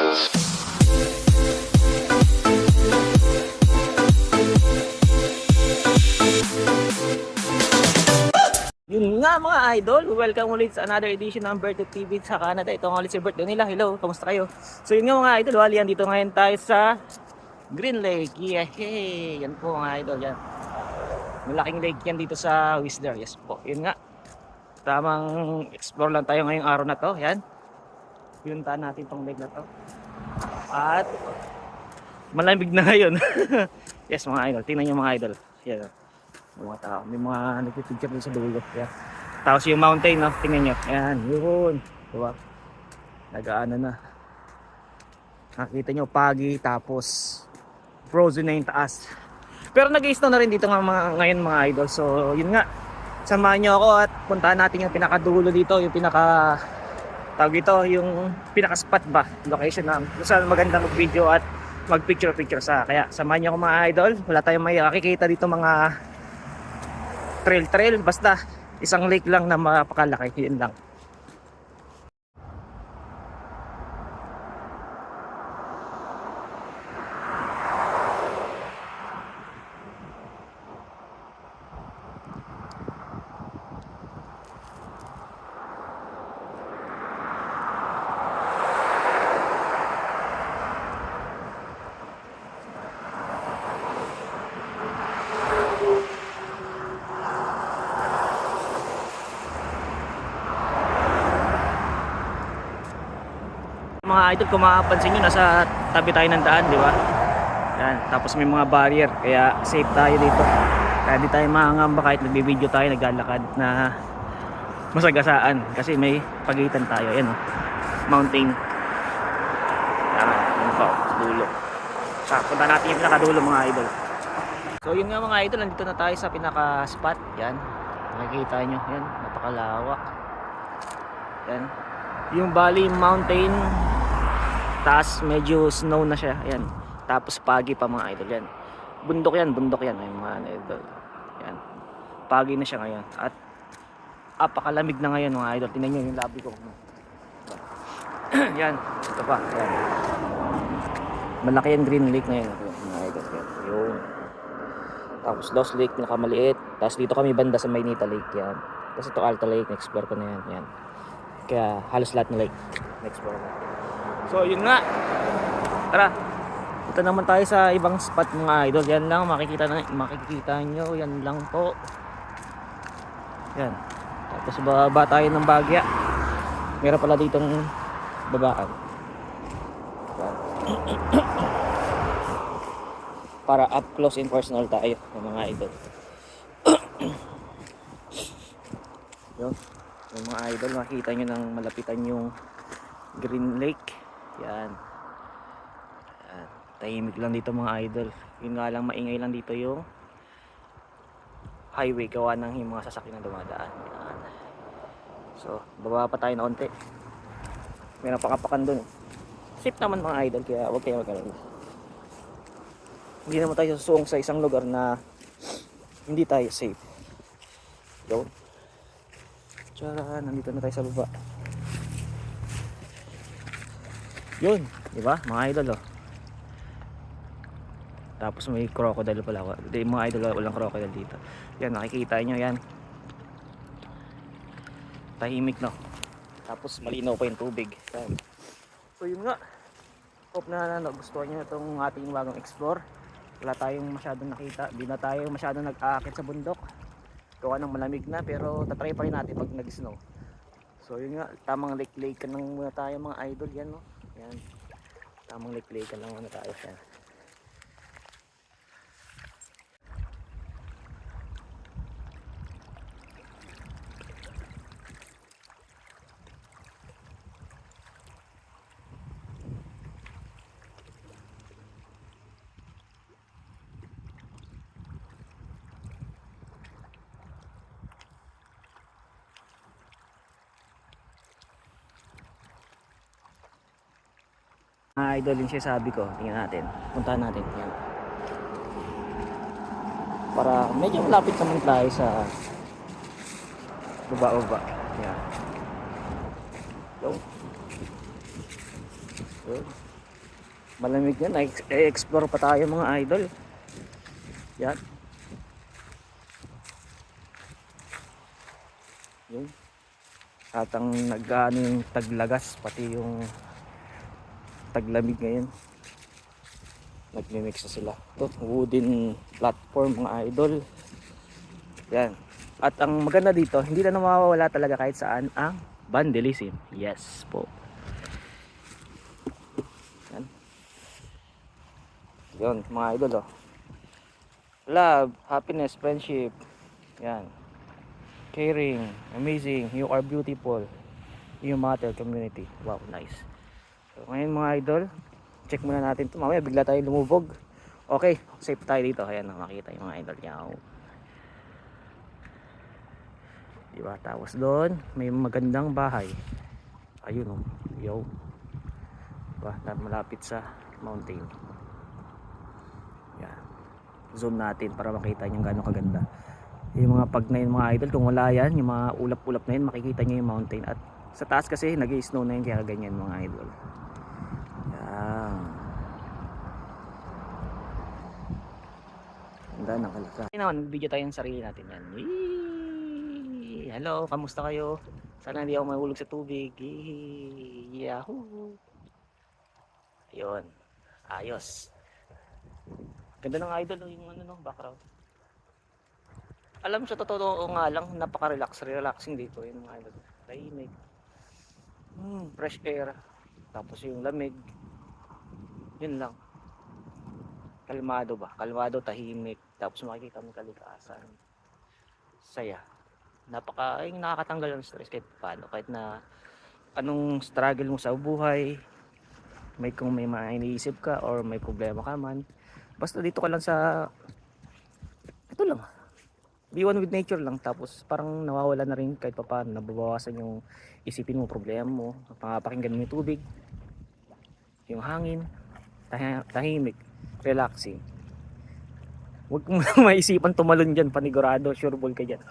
Yun nga mga idol, welcome ulit sa another edition ng Birthday TV sa Canada. Ito nga ulit si birthday nila. Hello, kamusta kayo? So yun nga mga idol, walian dito ngayon tayo sa Green Lake. Yeah, hey, yan po mga idol, yan. Malaking lake yan dito sa Whistler. Yes po, yun nga. Tamang explore lang tayo ngayong araw na to. Yan, pinuntahan natin tong lake na to. At malamig na ngayon. Yes mga idol, tingnan nyo mga idol. Yan, mga tao, may mga nagpipicture dun sa dulo. Yan. Tapos yung mountain, no? Tingnan nyo. Ayan, yun. Diba? Nagaano na. Nakita nyo, pagi, tapos frozen na yung taas. Pero nag-i-snow na rin dito nga ngayon mga idol. So, yun nga. Samahan nyo ako at puntahan natin yung pinakadulo dito. Yung pinaka, tawag ito, yung pinaka-spot ba? Location na. Kung saan maganda mag-video at mag-picture-picture sa. Kaya, samahan nyo ako mga idol. Wala tayong may makikita dito mga trail, basta isang lake lang na mapakalaki, yun lang. Mga idol, kung makapansin nyo, nasa tabi tayo ng daan, di ba? Yan, tapos may mga barrier, kaya safe tayo dito. Kaya di tayo mangangamba kahit nagbibideo tayo, naglalakad na masagasaan. Kasi may pagitan tayo, yan o. Mountain. Yan, yun po, dulo. Sa punta natin yung pinakadulo mga idol. So yun nga mga idol, nandito na tayo sa pinaka spot. Yan, nakikita nyo, yan, napakalawak. Yan, yung Bali Mountain, taas medyo snow na siya. Ayan. Tapos pagi pa mga idol yan. Bundok yan ay mga idol. Yan. Pagi na siya ngayon. At apakalamig na ngayon mga idol. Tingnan niyo yung labi ko. Yan. Ito pa. Yan. Malaki yung Green Lake ngayon mga idol. Yan. Yung tapos Lost Lake pinakamaliit. Tapos dito kami banda sa Maynita Lake yan. Tapos ito Alta Lake, na-explore ko na yan. Yan. Kaya halos lahat ng lake na-explore na. So yun nga. Tara. Ito naman tayo sa ibang spot mga idol. Yan lang makikita nyo. Yan lang po. Yan. Tapos bababa tayo ng Bagya. Meron pala ditong babaan. Para up close and personal tayo mga idol. Yun. Yung mga idol, makikita nyo nang malapitan yung Green Lake. Yan. Yan. Tahimik lang dito mga idol. Yun nga lang, maingay lang dito yung highway gawa ng yung mga sasakyan na dumadaan. Yan. So, baba pa tayo na onti. May napakapakan dun. Safe naman mga idol, kaya huwag kayo magkalala. Hindi naman tayo susuong sa isang lugar na hindi tayo safe. Go. Tara, nandito na tayo sa baba. Yun, di ba? Mga idol, oh. Tapos may crocodile pala. Mga idol, walang crocodile dito. Yan, nakikita nyo yan. Tahimik, no? Tapos malinaw pa yung tubig. Yan. So yun nga. Hope na nagustuhan nyo itong ating bagong explore. Wala tayong masyadong nakita. Di na tayo masyadong nag-aakit sa bundok. Gawa ng malamig na, pero tatry pa rin natin pag nag-snow. So yun nga, tamang lake-lake lang muna tayo mga idol. Yan, no? Yan. Tamang lake-lake lang muna tayo. Yan. Idol yung sabi ko, tingnan natin, puntahan natin yan. Para medyo malapit naman tayo sa baba-baba yan. So, good. Malamig yan. I-explore pa tayo mga idol. Yan. Yun. At ang nag-ano yung taglagas, pati yung taglamig ngayon. Nagmimix na sila. Ito, wooden platform mga idol. Yan. At ang maganda dito, hindi na mawawala talaga kahit saan ang vandalism. Yes po. Yan. Yun mga idol oh. Love, happiness, friendship. Yan. Caring, amazing, you are beautiful. You matter community. Wow, nice. So ngayon mga idol, check muna natin ito. Mamaya bigla tayo lumubog. Okay, safe tayo dito. Ayan, makita yung mga idol niya. Diba? Tapos doon, may magandang bahay. Ayun oh. Yo. Diba? Malapit sa mountain. Yan. Zoom natin para makita nyo gano'ng kaganda. Yung mga pag na yun mga idol, kung wala yan, yung mga ulap-ulap na yun, makikita nyo yung mountain. At sa taas kasi, nag-i-snow na yun, kaya ganyan mga idol. Yan. Ganda ng kalaka. Ngayon naman, video tayo ng sarili natin yan. Eee! Hello, kamusta kayo? Sana hindi ako mahulog sa tubig. Eee! Yahoo! Ayun. Ayos. Ganda ng idol yung ano no, background. Alam sa totoo nga lang, relaxing dito yung mga idol. Tahimik. Fresh air. Tapos yung lamig. Yun lang. Kalmado ba? Kalmado, tahimik. Tapos makikita mo kalikasan. Saya. Nakakatanggal ng stress kahit paano. Kahit na anong struggle mo sa buhay. Kung may iniisip ka or may problema ka man. Basta dito ka lang sa ito lang. Be one with nature lang, tapos parang nawawala na rin kahit papaano, nababawasan yung isipin mo, problema mo, pakinggan mo yung tubig, yung hangin, tahimik, relaxing. Huwag mo maisipan tumalon dyan, panigurado, sure ball ka dyan.